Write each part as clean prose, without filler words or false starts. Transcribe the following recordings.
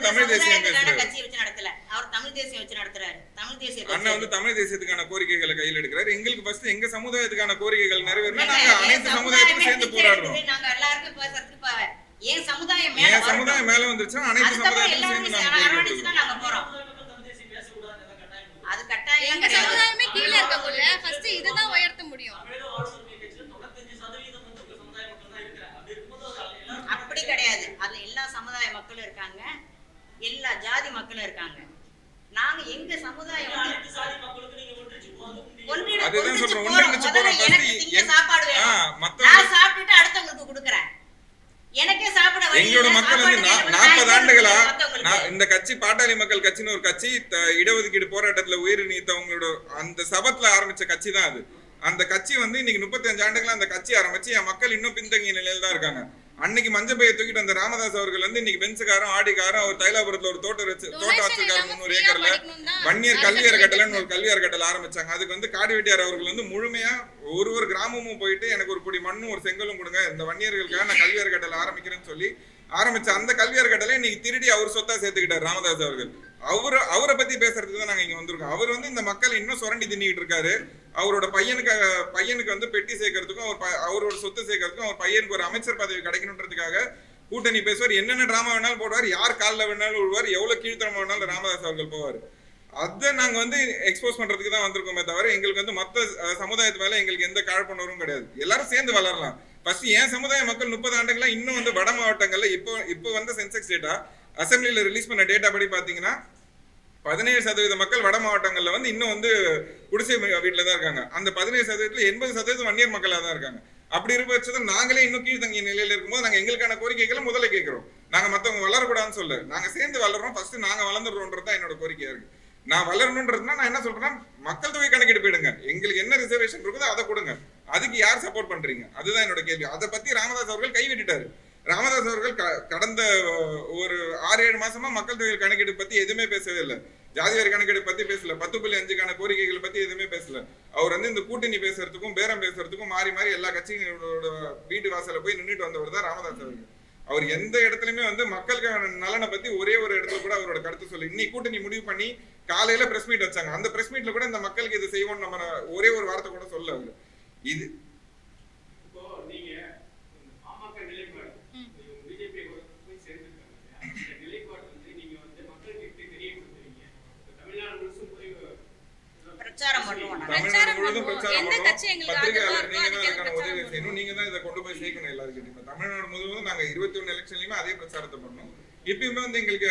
தமிழ் தேசியம் பேசுறாரு. கட்சி வச்சு நடத்தல, அவர் தமிழ் தேசியம் வச்சு நடத்துறாரு. தமிழ் தேசிய அண்ணா வந்து தமிழ் தேசியத்துக்கான கோரிக்கைகளை கையில் எடுக்கிறாரு. எங்களுக்கு ஃபர்ஸ்ட் எங்க சமுதாயத்துக்கான கோரிக்கைகள் நிறைவேறணும். நாங்க அனைத்து சமுதாயத்துக்கும் சேர்ந்து போராடுறோம். நாங்க எல்லாருக்கும் பேசுறதுக்கு ஏன் சமுதாயம் மேல வந்துருச்சா அனைத்து சமுதாயத்துக்கும் சேர்ந்து நாங்க போறோம். அது கட்டாயம் எங்க சமுதாயமே கீழ இருக்கக்குள்ள ஃபர்ஸ்ட் இததான் உயர்த்த முடியும். அப்படி கிடையாது. அதுல எல்லா சமுதாய மக்களும் இருக்காங்க, எல்லா ஜாதி மக்களும் இருக்காங்க. நாங்க எங்க சமுதாயம் அதுதான் சொல்றோம். ஒன்றிணைச்சு போறோம். சாப்பாடு வேணும், நான் சாப்பிட்டுட்டு அடுத்தவங்களுக்கு கொடுக்கறேன். எனக்கே சாப்பிட எங்களோட மக்கள் வந்து 40 ஆண்டுகளா இந்த கட்சி பாட்டாளி மக்கள் கட்சின்னு ஒரு கட்சி இடஒதுக்கீடு போராட்டத்துல உயிர் நீத்தவங்களோட அந்த சபத்துல ஆரம்பிச்ச கட்சி தான் அது. அந்த கட்சி வந்து இன்னைக்கு 35 ஆண்டுகளா அந்த கட்சி ஆரம்பிச்சு என் மக்கள் இன்னும் பின்தங்கிய நிலையில தான் இருக்காங்க. அன்னைக்கு மஞ்சப்பையை தூக்கிட்டு அந்த ராமதாஸ் அவர்கள் வந்து இன்னைக்கு பென்ஸுக்காரன் ஆடிக்காரன் அவர் தைலாபுரத்துல ஒரு தோட்டம் வச்சிருக்காரு 300 ஏக்கர்ல. வன்னியர் கல்வி அறக்கட்டளைன்னு ஒரு கல்வி அறக்கட்டளை ஆரம்பிச்சாங்க. அதுக்கு வந்து காடுவெட்டியார் அவர்கள் வந்து முழுமையா ஒரு கிராமமும் போயிட்டு எனக்கு ஒரு பொடி மண்ணும் ஒரு செங்கலும் கொடுங்க, இந்த வன்னியர்களுக்காக நான் கல்வி அறக்கட்டளை ஆரம்பிக்கிறேன்னு சொல்லி ஆரம்பிச்ச அந்த கல்வி அறக்கட்டளை இன்னைக்கு திருடி அவர் சொத்தா சேர்த்துக்கிட்டார் ராமதாஸ் அவர்கள். அவரை பத்தி பேசுறதுக்கு தான் நாங்க இங்க வந்திருக்கோம். அவர் வந்து இந்த மக்களை இன்னும் சுரண்டி தின்னிட்டு இருக்காரு. அவரோட பையனுக்கு வந்து பெட்டி சேர்க்கறதுக்கும் அவரோட சொத்து சேர்க்கறதுக்கும் அவர் பையனுக்கு ஒரு அமைச்சர் பதவி கிடைக்கணுன்றதுக்காக கூட்டணி பேசுவார். என்னென்ன டிராமா வேணாலும் போடுவார், யார் காலில் வேணாலும் விழுவார், எவ்வளவு கீழ்த்தரமா வேணாலும் ராமதாஸ் அவர்கள் போவார். அதை நாங்க வந்து எக்ஸ்போஸ் பண்றதுக்கு தான் வந்திருக்கோமே தவிர எங்களுக்கு வந்து மற்ற சமுதாயத்து மேல எங்களுக்கு எந்த காழ்ப்புணர்வும் கிடையாது. எல்லாரும் சேர்ந்து வளரலாம். ஃபர்ஸ்ட் என் சமுதாய மக்கள் 30 ஆண்டுகளா இன்னும் வந்து வட மாவட்டங்கள்ல இப்போ வந்து சென்செக்ஸ் டேட்டா அசம்பிளில ரிலீஸ் பண்ண டேட்டா படி பாத்தீங்கன்னா 17% மக்கள் வட மாவட்டங்கள்ல வந்து இன்னும் வந்து குடிசை வீட்டுல தான் இருக்காங்க. அந்த 17%ல 80% வன்னியர் மக்களா தான் இருக்காங்க. அப்படி இருக்க பட்சத்தில் நாங்களே இன்னும் கீழ்த்தங்கிய நிலையில இருக்கும்போது நாங்க எங்களுக்கான கோரிக்கைகளை முதல்ல கேட்கிறோம். நாங்க மத்தவங்க வளரக்கூடாதுன்னு சொல்ல, நாங்க சேர்ந்து வளர்றோம். ஃபர்ஸ்ட் நாங்க வளர்ந்துடுறோம்ன்றதுதான் என்னோட கோரிக்கையா இருக்கு. நான் வளரணும்ன்றதுனா நான் என்ன சொல்றேன்னா மக்கள் தொகை கணக்கெடு போயிடுங்க, எங்களுக்கு என்ன ரிசர்வேஷன் இருக்குதோ அதை கொடுங்க, அதுக்கு யார் சப்போர்ட் பண்றீங்க, அதுதான் என்னோட கேள்வி. அதை பத்தி ராமதாஸ் அவர்கள் கைவிட்டுட்டாரு. ராமதாஸ் அவர்கள் கடந்த ஒரு 6-7 மாசமா மக்கள் தொகை கணக்கெடு பத்தி எதுவுமே பேசவே இல்லை. ஜாதிவாரி கணக்கெடு பத்தி பேசல, 10.5க்கான கோரிக்கைகள் பத்தி எதுவுமே பேசல. அவர் வந்து இந்த கூட்டணி பேசுறதுக்கும் பேரம் பேசுறதுக்கும் மாறி மாறி எல்லா கட்சிகளோட வீட்டு வாசல போய் நின்றுட்டு வந்தவர் தான் ராமதாஸ் அவர்கள். அவர் எந்த இடத்துலயுமே வந்து மக்களுக்கான நலனை பத்தி ஒரே ஒரு இடத்துல கூட அவரோட கருத்து சொல்லி இன்னைக்கு கூட்டணி முடிவு பண்ணி காலையில பிரஸ் மீட் வச்சாங்க. அந்த பிரஸ் மீட்ல கூட இந்த மக்களுக்கு இது செய்வோம் நம்ம ஒரே ஒரு வார்த்தை கூட சொல்ல அவரு. இது நீங்க தான் இதை கொண்டு போய் சேர்க்கணும் எல்லாருக்கிட்டையுமே. தமிழ்நாடு முழுவதும் நாங்க 21 எலெக்ஷன்லயுமே அதே பிரச்சாரத்தை பண்ணோம். இப்பயுமே வந்து எங்களுக்கு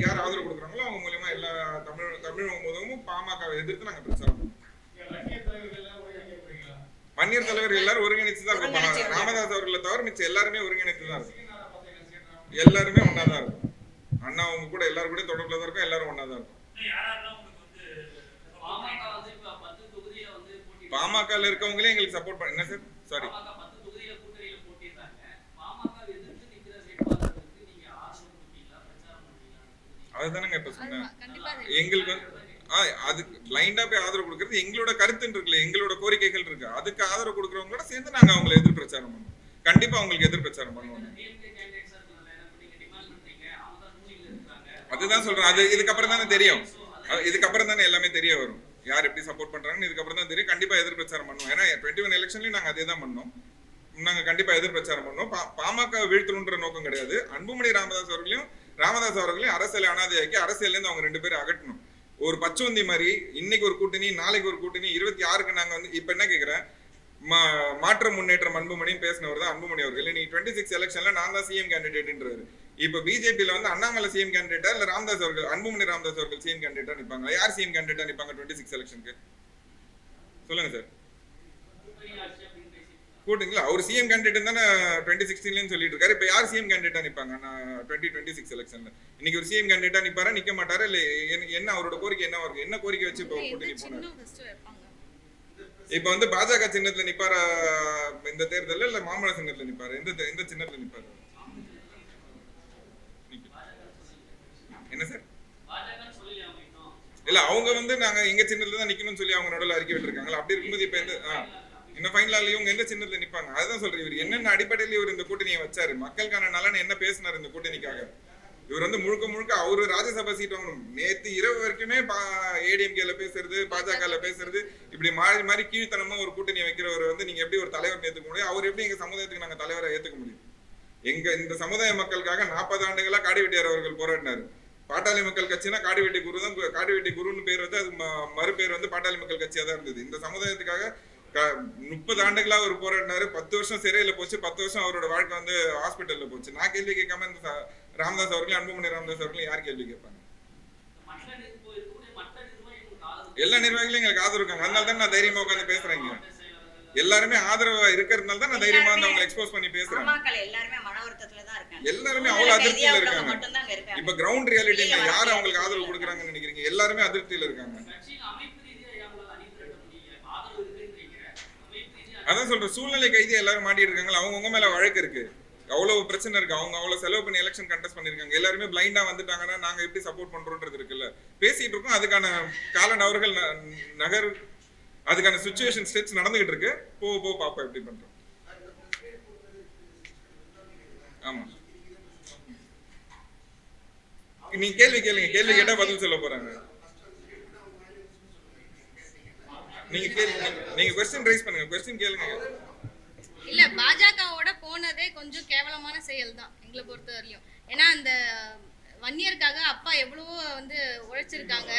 யார் ஆதரவு கொடுக்குறாங்களோ அவங்க மூலியமா எல்லா தமிழகம் முழுவதும் பாமகவை எதிர்த்து நாங்க பிரச்சாரம் பண்ணோம். வன்னியர் தலைவர் எல்லாரும் ஒருங்கிணைச்சு தான் இருக்கும். ராமதாஸ் அவர்களை தவிர மிச்சம் எல்லாருமே ஒருங்கிணைத்து தான் இருக்கும். எல்லாருமே ஒன்னாதான் இருக்கும். அண்ணா அவங்க கூட எல்லாரும் கூட தொடர்புல தான் இருக்கும். எல்லாரும் ஒன்னாதான் இருக்கும். பாமகல இருக்கவங்களே எங்களுக்கு சப்போர்ட் பண்ண என்ன சார் சாரி அதுதானங்க இப்ப சொன்னேன். எங்களுக்கு அதுக்கு பிளைண்டா போய் ஆதரவு கொடுக்கறது எங்களோட கருத்துன்னு இருக்குல்ல, எங்களோட கோரிக்கைகள் இருக்கு. அதுக்கு ஆதரவு கொடுக்கறவங்களோட சேர்ந்து நாங்க அவங்களை எதிர் பிரச்சாரம் பண்ணுவோம். கண்டிப்பா அவங்களுக்கு எதிர் பிரச்சாரம் பண்ணுவோம். அதுதான் சொல்றேன். அது இதுக்கப்புறம் தானே தெரியும். இதுக்கப்புறம் தானே எல்லாமே தெரிய வரும். யார் எப்படி சப்போர்ட் பண்றாங்கன்னு இதுக்கப்புறம் தான் தெரியும். கண்டிப்பா எதிர் பிரச்சாரம் பண்ணுவோம். ஏன்னா 21 எலெக்ஷன்லயும் நாங்க அதே தான் பண்ணோம். நாங்க கண்டிப்பா எதிர் பிரச்சாரம் பண்ணுவோம். பாமக வீழ்த்தணுன்ற நோக்கம் கிடையாது. அன்புமணி ராமதாஸ் அவர்களையும் அரசியல் அனாதையாக்கி அரசியல்ல இருந்து அவங்க 2 பேரும் அகற்றணும். ஒரு பச்சோந்தி மாதிரி இன்னைக்கு ஒரு கூட்டணி நாளைக்கு ஒரு கூட்டணி 26க்கு நாங்க வந்து இப்ப என்ன கேட்கிறேன், மாற்ற முன்னேற்றம் அன்புமணின்னு பேசினவர் தான் அன்புமணி அவர்கள். நீ 26 எலெக்ஷன்ல நான் தான் சிஎம் கேண்டிடேட்ன்றாரு. இப்ப பிஜேபியில வந்து அண்ணாமலை சிஎம் கேண்டிடேட்டா இல்ல ராமதாஸ் அவர்கள் அன்புமணி ராமதாஸ் அவர்கள் சிஎம் கேண்டிடேட்டா நிப்பாங்க? யார் சிஎம் கேண்டிடேட்டா நிப்பாங்க 26 எலெக்ஷனுக்கு சொல்லுங்க சார். கூட்டணிங்களா அவர் சிஎம் கேண்டிடேட் தானே 2016 சொல்லிட்டு இருக்காரு. இப்ப யார் சிஎம் கேண்டிடேட்டா நிப்பாங்க 2026 எலெக்ஷன்ல? இன்னைக்கு ஒரு சிஎம் கேண்டிடேட்டா நிப்பாரா நிக்க மாட்டாரா? இல்ல என்ன அவரோட கோரிக்கை என்ன இருக்கு? என்ன கோரிக்கை வச்சு இப்ப கூட்டணி போனாரு? இப்ப வந்து பாஜக சின்னத்துல நிப்பாரா இந்த தேர்தல்ல இல்ல மாமல சின்னத்துல நிப்பாரு? எந்த சின்னத்துல நிப்பாரு? என்ன சார் இல்ல அவங்க வந்து நாங்க எங்க சின்னத்துல தான் நிக்கணும்னு சொல்லி அவங்க நடுவில் அறிக்கை விட்டுருக்காங்களா? அப்படி இருக்கும்போது இப்ப இன்னும் ஃபைனலால இவங்க எந்த சின்னத்துல நிப்பாங்க? அதுதான் சொல்றேன். இவர் என்னென்ன அடிப்படையில இவர் இந்த கூட்டணியை வச்சாரு, மக்களுக்கான நலன் என்ன பேசினார் இந்த கூட்டணிக்காக? இவர் வந்து முழுக்க முழுக்க அவரு ராஜ்யசபா சீட் வாங்கணும். நேத்து இரவு வரைக்குமே ஏடிஎம்கேல பேசுறது, பாஜகல பேசுறது, இப்படி மாறி மாறி கீழ்த்தனமா ஒரு கூட்டணி வைக்கிறவர் வந்து நீங்க எப்படி ஒரு தலைவர் ஏத்துக்க முடியும்? அவர் எப்படி எங்க சமுதாயத்துக்கு நாங்க தலைவரை ஏத்துக்க முடியும்? இந்த சமுதாய மக்களுக்காக 40 ஆண்டுகளா காடிவெட்டியார் அவர்கள் போராடினாரு. பாட்டாளி மக்கள் கட்சினா காடிவெட்டி குரு தான், காடிவெட்டி குருன்னு பேர் வந்து அது மறுபேர் வந்து பாட்டாளி மக்கள் கட்சியா தான் இருந்தது. இந்த சமுதாயத்துக்காக 30 ஆண்டுகளா அவர் போராடினாரு. 10 வருஷம் சிறையில போச்சு, 10 வருஷம் அவரோட வாழ்க்கை வந்து ஹாஸ்பிட்டல்ல போச்சு. நான் கேள்வி கேட்காம இந்த ராமதாஸ் அவர்களையும் அன்புமணி ராமதாஸ் அவர்களையும் யார் கேள்வி கேட்பாங்க? எல்லா நிர்வாகிகளும் எங்களுக்கு ஆதரவு இருக்காங்க. அதனால தான் நான் தைரியமா உட்காந்து பேசுறேங்க. எல்லாருமே ஆதரவா இருக்கிறதுனால தான் நான் தைரியமா வந்து அவங்களை எக்ஸ்போஸ் பண்ணி பேசுறேன். எல்லாருமே மன வருத்தத்துல தான் இருக்காங்க. எல்லாருமே அவ்வளவு அதிருப்தியில இருக்காங்க. இப்ப கிரவுண்ட் ரியாலிட்டில யார் அவங்களுக்கு ஆதரவு கொடுக்குறாங்கன்னு நினைக்கிறீங்க? எல்லாருமே அதிருப்தியில இருக்காங்க. அதான் சொல்றேன், சூழ்நிலை கைதி எல்லாரும் மாட்டி இருக்காங்க. அவங்க மேல வழக்கு இருக்கு, அவ்வளவு பிரச்சனை இருக்கு. அவங்க அவ்வளவு செலவு பண்ணி எலெக்ஷன் கண்டெஸ்ட் பண்ணிருக்காங்க. எல்லாருமே பிளைண்டா வந்துட்டாங்கன்னா நாங்க எப்படி சப்போர்ட் பண்றோம்ன்றது இருக்குல்ல. பேசிட்டு இருக்கோம், அதுக்கான கால நகர்கள் நகர், அதுக்கான சிச்சுவேஷன் ஸ்டெப்ஸ் நடந்துகிட்டு இருக்கு. போக பாப்போம் எப்படி பண்றோம். ஆமா, நீங்க கேள்வி கேளுங்க, கேள்வி கேட்டா பதில் சொல்ல போறாங்க. நீங்க क्वेश्चन ரைஸ் பண்ணுங்க, क्वेश्चन கேளுங்க. இல்ல, பாஜகவோட போனதே கொஞ்சம் கேவலமான செயல் தான் எங்களை பொறுத்தவரையும். ஏன்னா அந்த வன்னியருக்காக அப்பா எவ்வளவோ வந்து உழைச்சிருக்காங்க.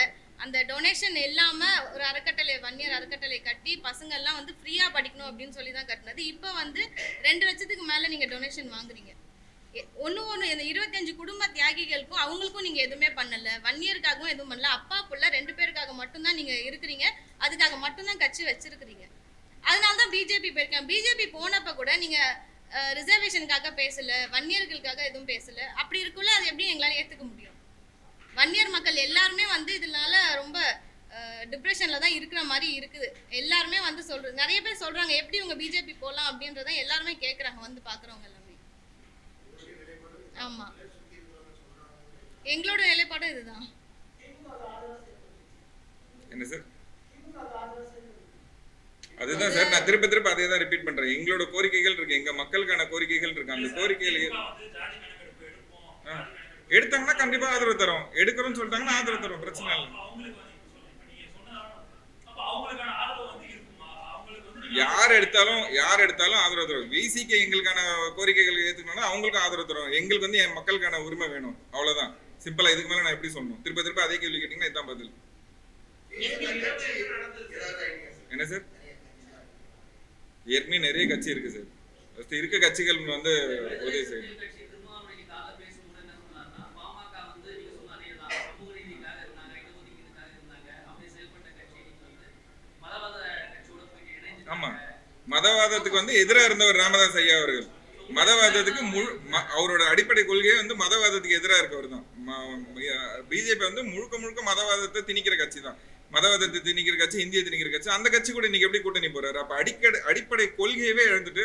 அந்த டொனேஷன் இல்லாம ஒரு அறக்கட்டளை, வன்னியர் அறக்கட்டளை கட்டி பசங்க எல்லாம் வந்து ஃப்ரீயா படிக்கணும் அப்படின்னு சொல்லி தான் கட்டினது. இப்போ வந்து 2 லட்சத்துக்கு மேல நீங்க டொனேஷன் வாங்குறீங்க. ஒன்று இந்த 25 குடும்ப தியாகிகளுக்கும் அவங்களுக்கும் நீங்க எதுவுமே பண்ணல, வன்னியருக்காகவும் எதுவும் பண்ணல. அப்பா புள்ள 2 பேருக்காக மட்டும்தான் நீங்க இருக்கிறீங்க, அதுக்காக மட்டும்தான் கட்சி வச்சிருக்கிறீங்க. அதனாலதான் பிஜேபி போயிருக்காங்க. பிஜேபி போனப்ப கூட நீங்க ரிசர்வேஷனுக்காக பேசல, வன்னியர்களுக்காக எதுவும் பேசல. அப்படி இருக்குள்ள அது எப்படி எங்களால ஏத்துக்க முடியும்? வன்னியர் மக்கள் எல்லாருமே வந்து இதனால ரொம்ப டிப்ரெஷன்ல தான் இருக்கிற மாதிரி இருக்குது. எல்லாருமே வந்து சொல்றது, நிறைய பேர் சொல்றாங்க எப்படி உங்க பிஜேபி போகலாம் அப்படின்றத எல்லாருமே கேட்கறாங்க வந்து பாக்குறவங்க எல்லாமே. ஆமா, எங்களோட நிலைப்பாடு இதுதான். என்ன சார்? அதுதான் சார், நான் திரும்ப அதே தான் ரிப்பீட் பண்றேன். எங்களோட கோரிக்கைகள் இருக்கு, எங்க மக்களுக்கான கோரிக்கைகள் இருக்கு. அந்த கோரிக்கைகள் எடுத்தாங்கன்னா கண்டிப்பா ஆதரவு தரும். எடுக்கிறோம்னு சொல்லிட்டாங்கன்னா ஆதரவு தரும், பிரச்சனை இல்லை. யார் எடுத்தாலும் ஆதரவு தரும். விசிக்கு எங்களுக்கான கோரிக்கைகள் ஏத்துக்கணும்னா அவங்களுக்கும் ஆதரவு தரும். எங்களுக்கு வந்து என் மக்களுக்கான உரிமை வேணும், அவ்வளவுதான். சிம்பிளா. இதுக்கு மேல நான் எப்படி சொல்லணும்? திரும்ப அதே கேள்வி கேட்டீங்கன்னா இதுதான் பதில். என்ன சார்? ஏற்கனவே நிறைய கட்சி இருக்கு சார். இருக்க கட்சிகள் வந்து உதவி செய்யணும். ஆமா, மதவாதத்துக்கு வந்து எதிராக இருந்தவர் ராமதாஸ் ஐயா அவர்கள். மதவாதத்துக்கு அவரோட அடிப்படை கொள்கையே வந்து மதவாதத்துக்கு எதிராக இருக்கவர் தான். பிஜேபி வந்து முழுக்க மதவாதத்தை திணிக்கிற கட்சி தான். மதவாதத்தை திணிக்கிற கட்சி, இந்திய திணிக்கிற கட்சி. அந்த கட்சி கூட இன்னைக்கு எப்படி கூட்டணி போறாரு? அப்ப அடிப்படை கொள்கையவே எழுந்துட்டு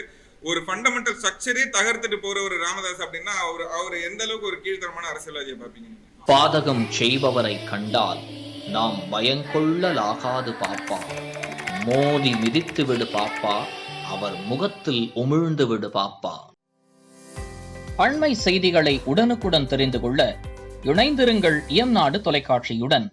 ஒரு ஃபண்டமெண்டல் ஸ்ட்ரக்சரே தகர்த்துட்டு போற ஒரு ராமதாஸ் அப்படின்னா அவர் எந்த அளவுக்கு ஒரு கீழ்த்தரமான அரசியல்வாதியை பார்ப்பீங்க? பாதகம் செய்பவரை கண்டால் நாம் பயங்கொள்ளலாகாது பாப்பா, மோதி மிதித்து விடு பாப்பா, அவர் முகத்தில் உமிழ்ந்து விடு பாப்பா. அண்மை செய்திகளை உடனுக்குடன் தெரிந்து கொள்ள இணைந்திருங்கள் இயம்நாடு தொலைக்காட்சியுடன்.